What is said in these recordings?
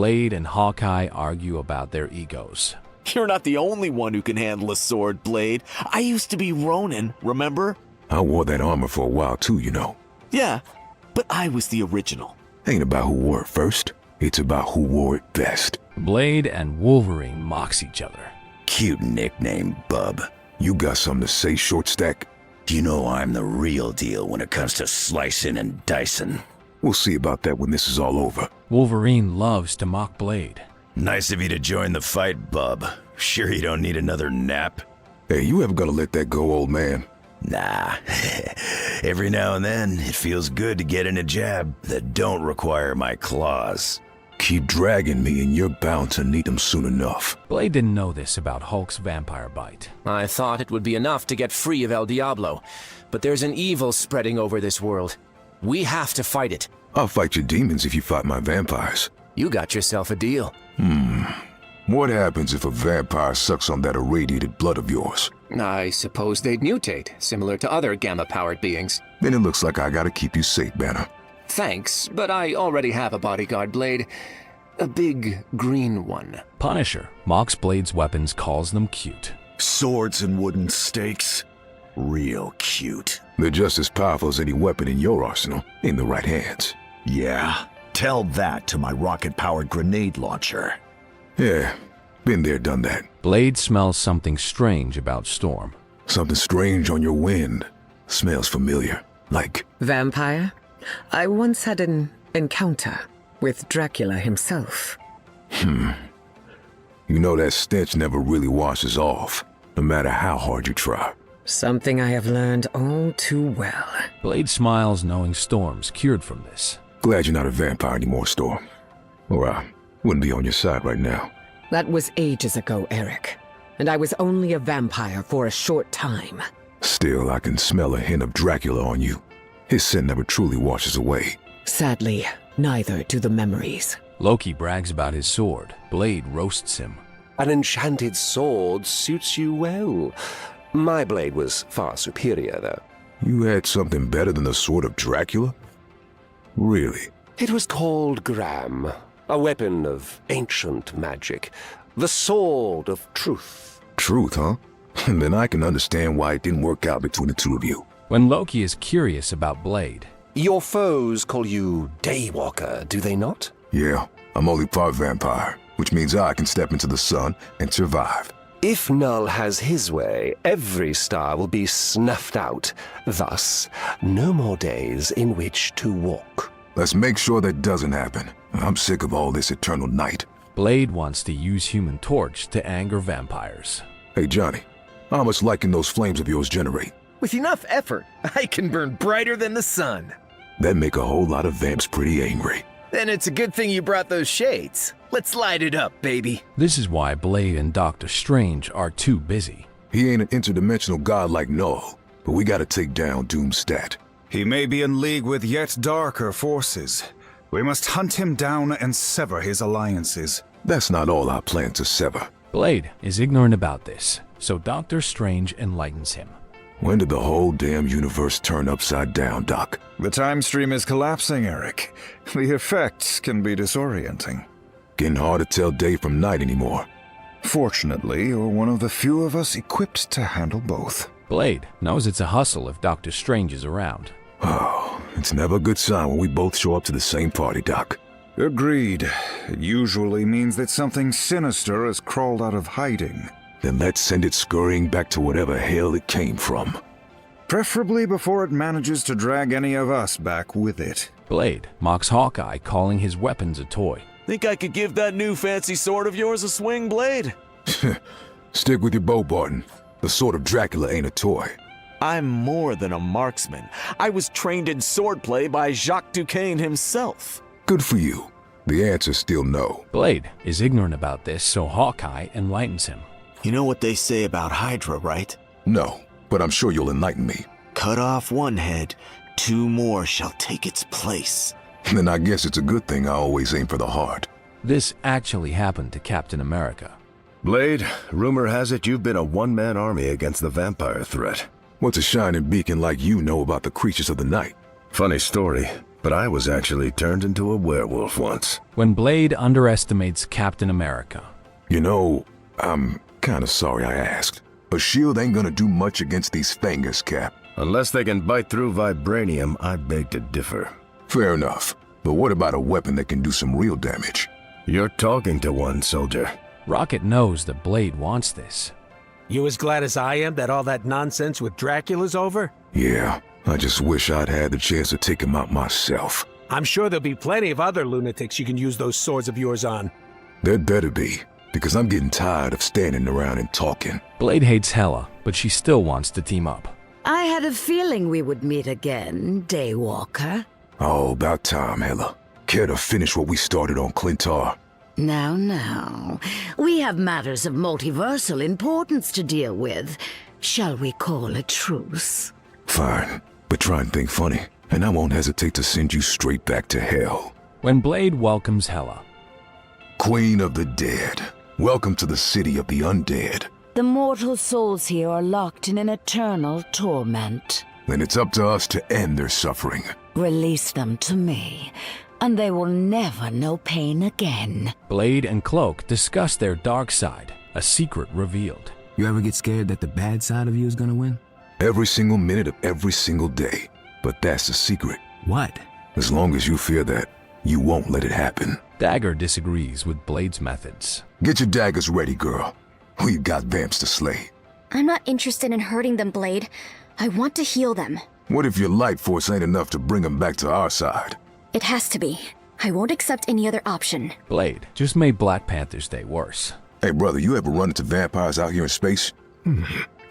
Blade and Hawkeye argue about their egos. You're not the only one who can handle a sword, Blade. I used to be Ronin, remember? I wore that armor for a while too, you know. Yeah, but I was the original. Ain't about who wore it first, it's about who wore it best. Blade and Wolverine mocks each other. Cute nickname, bub. You got something to say, Short Stack? You know I'm the real deal when it comes to slicing and dicing. We'll see about that when this is all over. Wolverine loves to mock Blade. Nice of you to join the fight, bub. Sure you don't need another nap? Hey, you ever gonna let that go, old man? Nah. Every now and then, it feels good to get in a jab that don't require my claws. Keep dragging me and you're bound to need them soon enough. Blade didn't know this about Hulk's vampire bite. I thought it would be enough to get free of El Diablo, but there's an evil spreading over this world. We have to fight it. I'll fight your demons if you fight my vampires. You got yourself a deal. What happens if a vampire sucks on that irradiated blood of yours? I suppose they'd mutate, similar to other gamma-powered beings. Then it looks like I gotta keep you safe, Banner. Thanks, but I already have a bodyguard, Blade. A big green one. Punisher mocks Blade's weapons, calls them cute. Swords and wooden stakes. Real cute. They're just as powerful as any weapon in your arsenal, in the right hands. Yeah, tell that to my rocket-powered grenade launcher. Yeah, been there, done that. Blade smells something strange about Storm. Something strange on your wind. Smells familiar. Like... Vampire? I once had an encounter with Dracula himself. You know that stench never really washes off, no matter how hard you try. Something I have learned all too well. Blade smiles knowing Storm's cured from this. Glad you're not a vampire anymore, Storm. Or I wouldn't be on your side right now. That was ages ago, Eric. And I was only a vampire for a short time. Still, I can smell a hint of Dracula on you. His scent never truly washes away. Sadly, neither do the memories. Loki brags about his sword. Blade roasts him. An enchanted sword suits you well. My blade was far superior, though. You had something better than the sword of Dracula? Really? It was called Gram, a weapon of ancient magic. The sword of truth. Truth, huh? Then I can understand why it didn't work out between the two of you. When Loki is curious about Blade, Your foes call you Daywalker, do they not? Yeah, I'm only part vampire, which means I can step into the sun and survive. If Null has his way, every star will be snuffed out. Thus, no more days in which to walk. Let's make sure that doesn't happen. I'm sick of all this eternal night. Blade wants to use Human Torch to anger vampires. Hey, Johnny, how much light can those flames of yours generate? With enough effort, I can burn brighter than the sun. That make a whole lot of vamps pretty angry. Then it's a good thing you brought those shades. Let's light it up, baby. This is why Blade and Doctor Strange are too busy. He ain't an interdimensional god like Null, but we gotta take down Doomstat. He may be in league with yet darker forces. We must hunt him down and sever his alliances. That's not all I plan to sever. Blade is ignorant about this, so Doctor Strange enlightens him. When did the whole damn universe turn upside down, Doc? The time stream is collapsing, Eric. The effects can be disorienting. Getting hard to tell day from night anymore. Fortunately, you're one of the few of us equipped to handle both. Blade knows it's a hustle if Doctor Strange is around. Oh, it's never a good sign when we both show up to the same party, Doc. Agreed. It usually means that something sinister has crawled out of hiding. Then let's send it scurrying back to whatever hell it came from. Preferably before it manages to drag any of us back with it. Blade mocks Hawkeye, calling his weapons a toy. Think I could give that new fancy sword of yours a swing, Blade? Stick with your bow, Barton. The sword of Dracula ain't a toy. I'm more than a marksman. I was trained in swordplay by Jacques Duquesne himself. Good for you. The answer's still no. Blade is ignorant about this, so Hawkeye enlightens him. You know what they say about Hydra, right? No, but I'm sure you'll enlighten me. Cut off one head, two more shall take its place. Then I guess it's a good thing I always aim for the heart. This actually happened to Captain America. Blade, rumor has it you've been a one-man army against the vampire threat. What's a shining beacon like you know about the creatures of the night? Funny story. but I was actually turned into a werewolf once. When Blade underestimates Captain America. You know, I'm kinda sorry I asked. A shield ain't gonna do much against these fingers, Cap. Unless they can bite through vibranium, I beg to differ. Fair enough. But what about a weapon that can do some real damage? You're talking to one, soldier. Rocket knows that Blade wants this. You as glad as I am that all that nonsense with Dracula's over? Yeah, I just wish I'd had the chance to take him out myself. I'm sure there'll be plenty of other lunatics you can use those swords of yours on. There'd better be, because I'm getting tired of standing around and talking. Blade hates Hela, but she still wants to team up. I had a feeling we would meet again, Daywalker. Oh, about time, Hela. Care to finish what we started on Clintar? Now. We have matters of multiversal importance to deal with. Shall we call a truce? Fine, but try and think funny, and I won't hesitate to send you straight back to hell. When Blade welcomes Hela. Queen of the Dead, welcome to the city of the undead. The mortal souls here are locked in an eternal torment. Then it's up to us to end their suffering. Release them to me, and they will never know pain again. Blade and Cloak discuss their dark side, a secret revealed. You ever get scared that the bad side of you is gonna win? Every single minute of every single day. But that's the secret. What? As long as you fear that, you won't let it happen. Dagger disagrees with Blade's methods. Get your daggers ready, girl. We've got vamps to slay. I'm not interested in hurting them, Blade. I want to heal them. What if your light force ain't enough to bring them back to our side? It has to be. I won't accept any other option. Blade just made Black Panther's day worse. Hey brother, you ever run into vampires out here in space?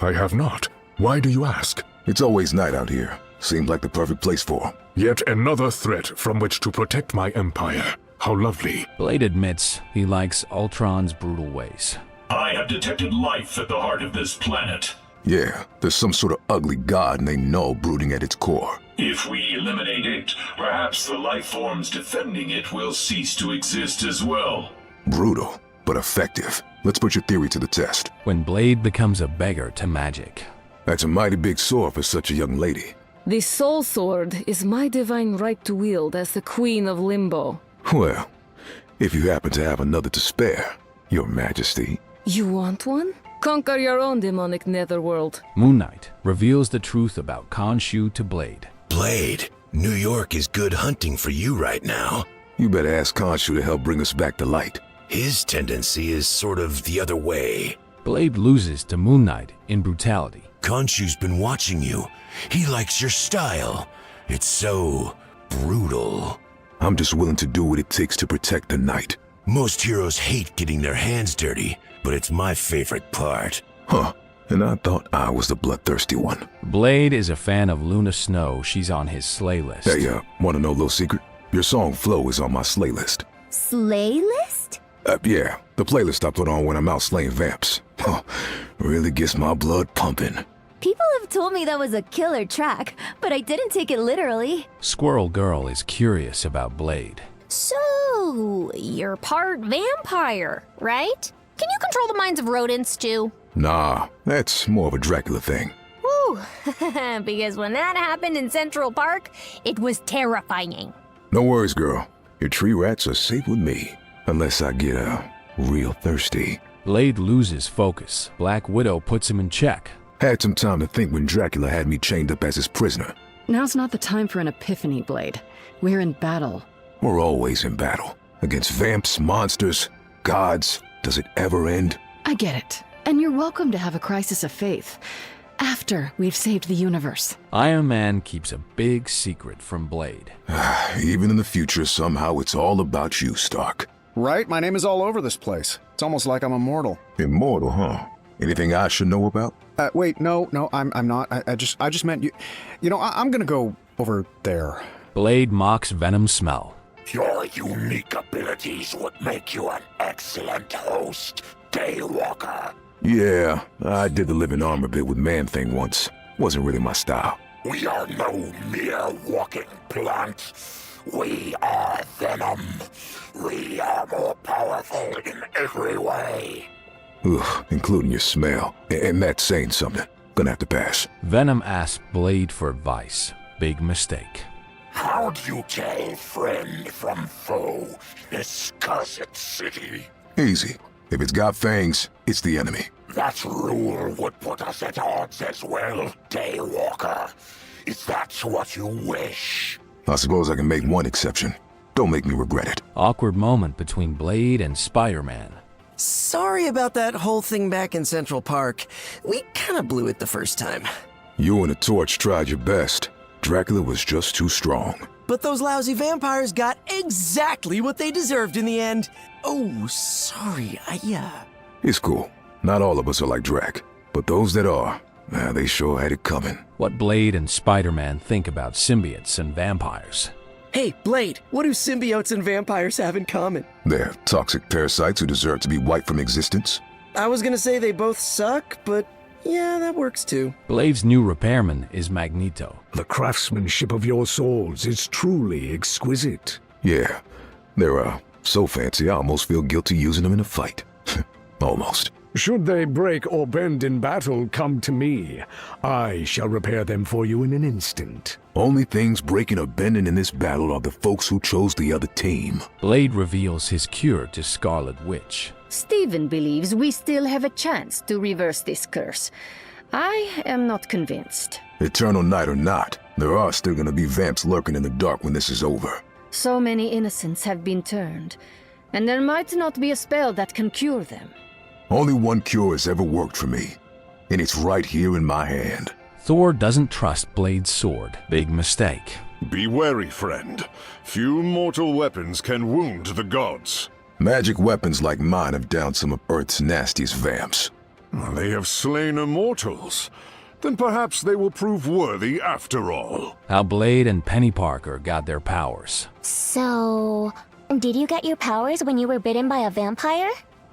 I have not. Why do you ask? It's always night out here. Seems like the perfect place for them. Yet another threat from which to protect my empire. How lovely. Blade admits he likes Ultron's brutal ways. I have detected life at the heart of this planet. Yeah, there's some sort of ugly god named Null brooding at its core. If we eliminate it, perhaps the life forms defending it will cease to exist as well. Brutal, but effective. Let's put your theory to the test. When Blade becomes a beggar to Magik. That's a mighty big sword for such a young lady. The Soul Sword is my divine right to wield as the Queen of Limbo. Well, if you happen to have another to spare, Your Majesty. You want one? Conquer your own demonic netherworld. Moon Knight reveals the truth about Khunsu to Blade. Blade, New York is good hunting for you right now. You better ask Khunsu to help bring us back to light. His tendency is sort of the other way. Blade loses to Moon Knight in brutality. Khunsu's been watching you. He likes your style. It's so brutal. I'm just willing to do what it takes to protect the night. Most heroes hate getting their hands dirty, but it's my favorite part. Huh, and I thought I was the bloodthirsty one. Blade is a fan of Luna Snow. She's on his slay list. Hey, wanna know a little secret? Your song Flow is on my slay list. Slay list? Yeah, the playlist I put on when I'm out slaying vamps. Huh, really gets my blood pumping. People have told me that was a killer track, but I didn't take it literally. Squirrel Girl is curious about Blade. So, you're part vampire, right? Can you control the minds of rodents, too? Nah, that's more of a Dracula thing. Whew, because when that happened in Central Park, it was terrifying. No worries, girl. Your tree rats are safe with me, unless I get, real thirsty. Blade loses focus. Black Widow puts him in check. Had some time to think when Dracula had me chained up as his prisoner. Now's not the time for an epiphany, Blade. We're in battle. We're always in battle. Against vamps, monsters, gods. Does it ever end? I get it. And you're welcome to have a crisis of faith. After we've saved the universe. Iron Man keeps a big secret from Blade. Even in the future, somehow it's all about you, Stark. Right? My name is all over this place. It's almost like I'm immortal. Immortal, huh? Anything I should know about? Wait, no, I'm not. I just meant you. You know, I'm gonna go over there. Blade mocks Venom's smell. Your unique abilities would make you an excellent host, Daywalker. Yeah, I did the living armor bit with Man-Thing once. Wasn't really my style. We are no mere walking plant. We are Venom. We are more powerful in every way. Ugh, including your smell. And that's saying something. Gonna have to pass. Venom asks Blade for advice. Big mistake. How do you tell friend from foe in this cursed city? Easy. If it's got fangs, it's the enemy. That rule would put us at odds as well, Daywalker. Is that what you wish? I suppose I can make one exception. Don't make me regret it. Awkward moment between Blade and Spider-Man. Sorry about that whole thing back in Central Park. We kinda blew it the first time. You and the Torch tried your best. Dracula was just too strong. But those lousy vampires got exactly what they deserved in the end. Oh, sorry, It's cool. Not all of us are like Drac. But those that are, they sure had it coming. What Blade and Spider-Man think about symbiotes and vampires. Hey, Blade, what do symbiotes and vampires have in common? They're toxic parasites who deserve to be wiped from existence. I was gonna say they both suck, but yeah, that works too. Blade's new repairman is Magneto. The craftsmanship of your swords is truly exquisite. Yeah, they're so fancy I almost feel guilty using them in a fight. Almost. Should they break or bend in battle, come to me. I shall repair them for you in an instant. Only things breaking or bending in this battle are the folks who chose the other team. Blade reveals his cure to Scarlet Witch. Stephen believes we still have a chance to reverse this curse. I am not convinced. Eternal night or not, there are still gonna be vamps lurking in the dark when this is over. So many innocents have been turned, and there might not be a spell that can cure them. Only one cure has ever worked for me, and it's right here in my hand. Thor doesn't trust Blade's sword. Big mistake. Be wary, friend. Few mortal weapons can wound the gods. Magic weapons like mine have downed some of Earth's nastiest vamps. They have slain immortals. Then perhaps they will prove worthy after all. How Blade and Peni Parker got their powers. So, did you get your powers when you were bitten by a vampire?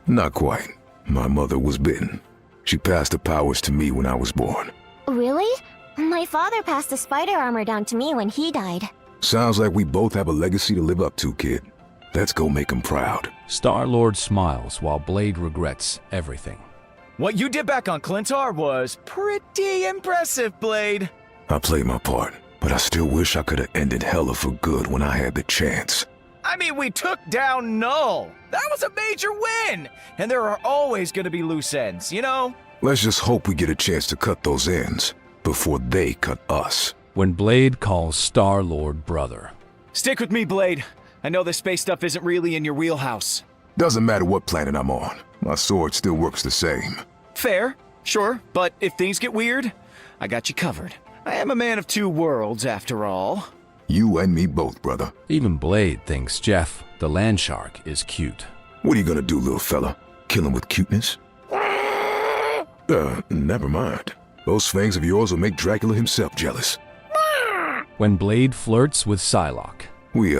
Not quite. My mother was bitten. She passed the powers to me when I was born. Really? My father passed the spider armor down to me when he died. Sounds like we both have a legacy to live up to, kid. Let's go make him proud. Star-Lord smiles while Blade regrets everything. What you did back on Clintar was pretty impressive, Blade. I played my part, but I still wish I could have ended Hela for good when I had the chance. I mean, we took down Null. That was a major win. And there are always going to be loose ends, you know? Let's just hope we get a chance to cut those ends before they cut us. When Blade calls Star-Lord brother. Stick with me, Blade. I know this space stuff isn't really in your wheelhouse. Doesn't matter what planet I'm on. My sword still works the same. Fair, sure. But if things get weird, I got you covered. I am a man of two worlds, after all. You and me both, brother. Even Blade thinks Jeff, the land shark, is cute. What are you gonna do, little fella? Kill him with cuteness? Never mind. Those fangs of yours will make Dracula himself jealous. When Blade flirts with Psylocke. We,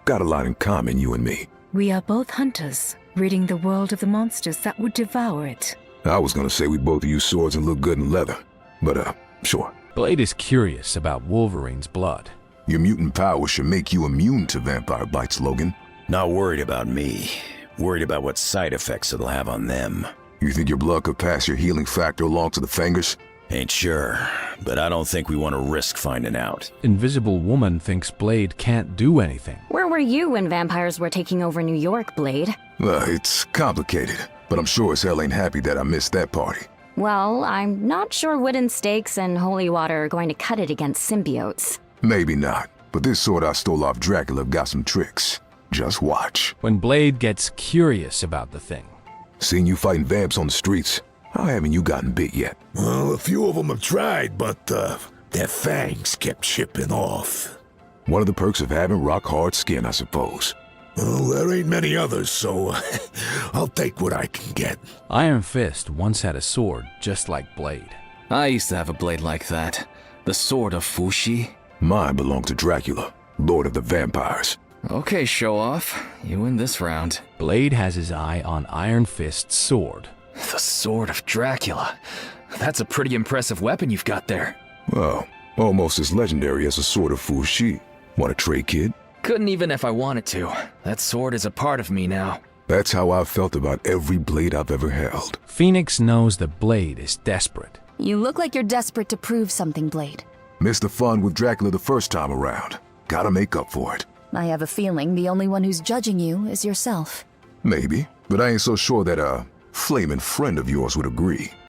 got a lot in common, you and me. We are both hunters, ridding the world of the monsters that would devour it. I was gonna say we both use swords and look good in leather, but, sure. Blade is curious about Wolverine's blood. Your mutant power should make you immune to vampire bites, Logan. Not worried about me. Worried about what side effects it'll have on them. You think your blood could pass your healing factor along to the fangers? Ain't sure, but I don't think we want to risk finding out. Invisible Woman thinks Blade can't do anything. Where were you when vampires were taking over New York, Blade? It's complicated, but I'm sure as hell ain't happy that I missed that party. Well, I'm not sure wooden stakes and holy water are going to cut it against symbiotes. Maybe not, but this sword I stole off Dracula got some tricks. Just watch. When Blade gets curious about the thing. Seeing you fighting vamps on the streets, how haven't you gotten bit yet? Well, a few of them have tried, but their fangs kept chipping off. One of the perks of having rock-hard skin, I suppose. Well, there ain't many others, so I'll take what I can get. Iron Fist once had a sword just like Blade. I used to have a blade like that. The Sword of Fushi. Mine belonged to Dracula, Lord of the Vampires. Okay, show off. You win this round. Blade has his eye on Iron Fist's sword. The Sword of Dracula. That's a pretty impressive weapon you've got there. Well, almost as legendary as the Sword of Fushi. Want a trade, kid? Couldn't even if I wanted to. That sword is a part of me now. That's how I've felt about every blade I've ever held. Phoenix knows that Blade is desperate. You look like you're desperate to prove something, Blade. Missed the fun with Dracula the first time around. gotta make up for it. I have a feeling the only one who's judging you is yourself. Maybe, but I ain't so sure that a flaming friend of yours would agree.